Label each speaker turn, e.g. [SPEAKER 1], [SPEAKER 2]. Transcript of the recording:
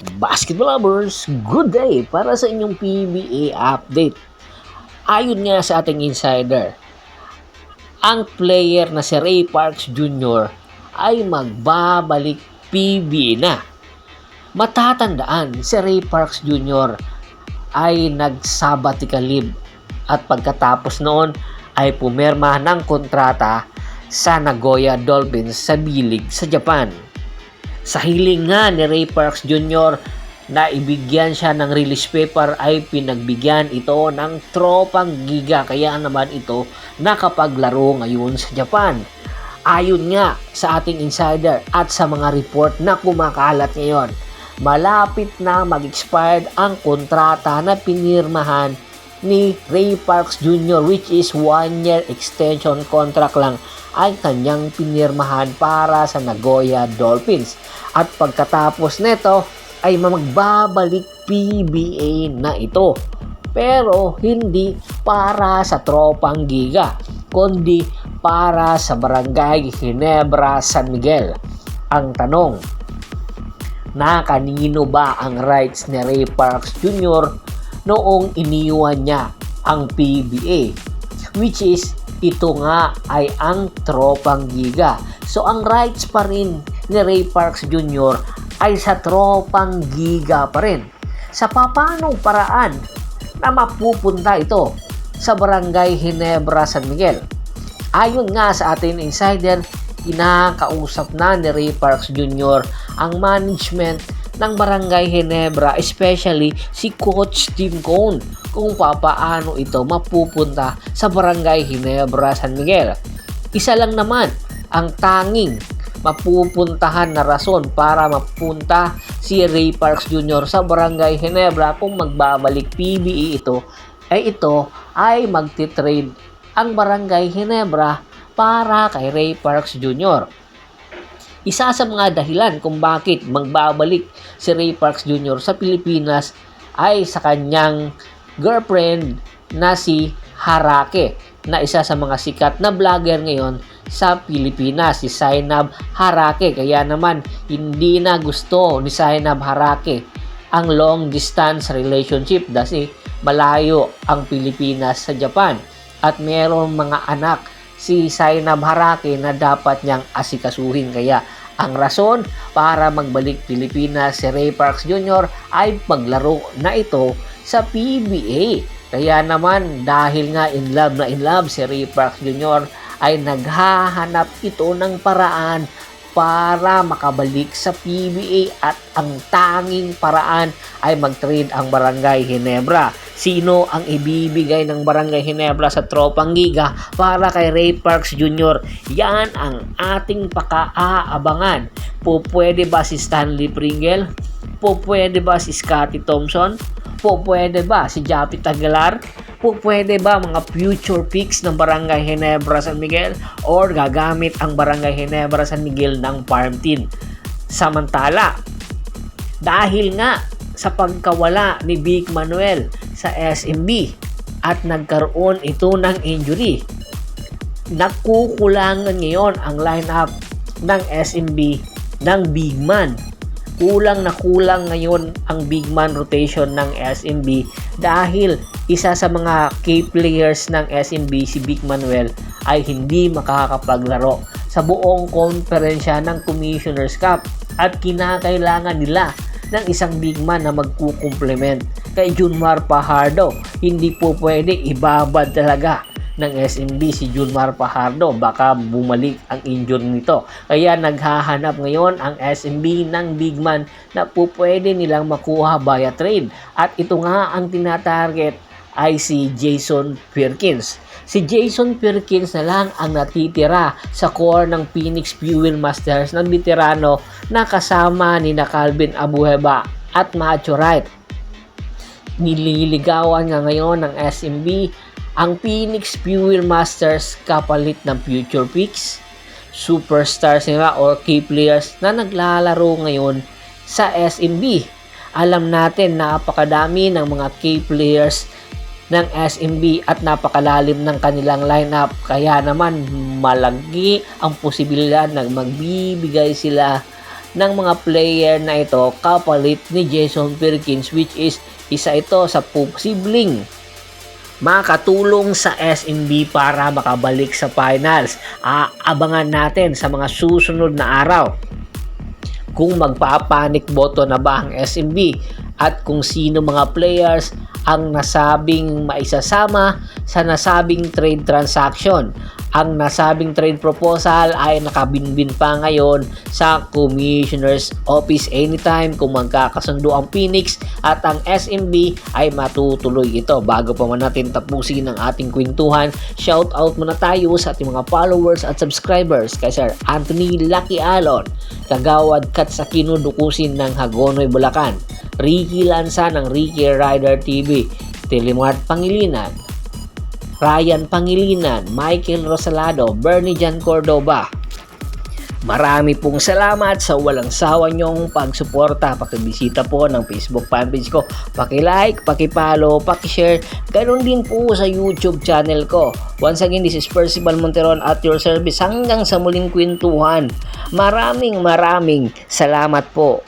[SPEAKER 1] Basketball lovers, good day para sa inyong PBA update. Ayon nga sa ating insider, ang player na si Ray Parks Jr. ay magbabalik PBA na. Matatandaan, si Ray Parks Jr. ay nag-sabbatical leave at pagkatapos noon ay pumirma ng kontrata sa Nagoya Dolphins sa B-League sa Japan. Sa hiling nga ni Ray Parks Jr. na ibigyan siya ng release paper ay pinagbigyan ito ng tropang giga, kaya naman ito nakapaglaro ngayon sa Japan. Ayon nga sa ating insider at sa mga report na kumakalat ngayon, malapit na mag-expired ang kontrata na pinirmahan ni Ray Parks Jr. which is 1-year extension contract lang ay kanyang pinirmahan para sa Nagoya Dolphins. At pagkatapos nito ay magbabalik PBA na ito. Pero hindi para sa tropang giga, kundi para sa Barangay Ginebra, San Miguel. Ang tanong, na kanino ba ang rights ni Ray Parks Jr. noong iniwan niya ang PBA? Which is, ito nga ay ang tropang giga. So, ang rights pa rin ni Ray Parks Jr. ay sa tropang giga pa rin. Sa papanong paraan na mapupunta ito sa Barangay Ginebra, San Miguel? Ayon nga sa ating insider, kinakausap na ni Ray Parks Jr. ang management ng Barangay Ginebra, especially si Coach Tim Cone, kung papaano ito mapupunta sa Barangay Ginebra, San Miguel. Isa lang naman ang tanging mapupuntahan na rason para mapunta si Ray Parks Jr. sa Barangay Ginebra kung magbabalik PBA ito ay magtitrade ang Barangay Ginebra para kay Ray Parks Jr. Isa sa mga dahilan kung bakit magbabalik si Ray Parks Jr. sa Pilipinas ay sa kanyang girlfriend na si Harake, na isa sa mga sikat na vlogger ngayon sa Pilipinas, si Zainab Harake. Kaya naman hindi na gusto ni Zainab Harake ang long distance relationship kasi malayo ang Pilipinas sa Japan at mayroong mga anak si Zainab Harake na dapat niyang asikasuhin. Kaya ang rason para magbalik Pilipinas si Ray Parks Jr. ay paglaro na ito sa PBA. Kaya naman dahil nga in love si Ray Parks Jr. ay naghahanap ito ng paraan para makabalik sa PBA at ang tanging paraan ay mag-trade ang Barangay Ginebra. Sino ang ibibigay ng Barangay Ginebra sa tropang giga para kay Ray Parks Jr.? Yan ang ating paka-aabangan. Pwede ba si Stanley Pringle? Pwede ba si Scottie Thompson? Pwede ba si Japit Aguilar? Pwede ba mga future picks ng Barangay Ginebra San Miguel? Or gagamit ang Barangay Ginebra San Miguel ng farm team? Samantala, dahil nga sa pagkawala ni Vic Manuel sa SMB at nagkaroon ito ng injury, nakukulangan ngayon ang lineup ng SMB ng big man. Kulang na kulang ngayon ang big man rotation ng SMB dahil isa sa mga key players ng SMB, si Vic Manuel, ay hindi makakapaglaro sa buong konferensya ng Commissioner's Cup at kinakailangan nila ng isang big man na magkukumplement kay Junmar Fajardo. Hindi po pwede ibabad talaga ng SMB si Junmar Fajardo, baka bumalik ang injury nito. Kaya naghahanap ngayon ang SMB ng big man na po pwede nilang makuha via trade. At ito nga ang tinatarget ay si Jason Perkins. Si Jason Perkins na lang ang natitira sa core ng Phoenix Fuel Masters ng veterano na kasama ni Calvin Abuheba at Macho Wright. Nililigawan nga ngayon ng SMB ang Phoenix Fuel Masters kapalit ng future picks, superstars nila or key players na naglalaro ngayon sa SMB. Alam natin napakadami ng mga key players ng SMB at napakalalim ng kanilang lineup, kaya naman malagi ang posibilidad na magbibigay sila ng mga player na ito kapalit ni Jason Perkins, which is isa ito sa posibleng makatulong sa SMB para makabalik sa finals. Abangan natin sa mga susunod na araw kung magpapanik boto na ba ang SMB at kung sino mga players ang nasabing maisasama sa nasabing trade transaction. Ang nasabing trade proposal ay nakabinbin pa ngayon sa Commissioner's Office. Anytime kung magkakasundo ang Phoenix at ang SMB ay matutuloy ito. Bago pa man natin tapusin ang ating kwentuhan, shout out muna tayo sa ating mga followers at subscribers kay Sir Anthony Lucky Alon, Kagawad Katsakino Dukusin ng Hagonoy, Bulacan, Ricky Lanza ng Ricky Rider TV, Telemart Pangilinan, Ryan Pangilinan, Michael Rosalado, Bernie Jan Cordoba. Marami pong salamat sa walang sawa nyong pagsuporta. Pakibisita po ng Facebook fanpage ko. Paki-like, paki-follow, paki-share. Ganon din po sa YouTube channel ko. Once again, this is Percival Monteron at your service. Hanggang sa muling kwentuhan. Maraming salamat po.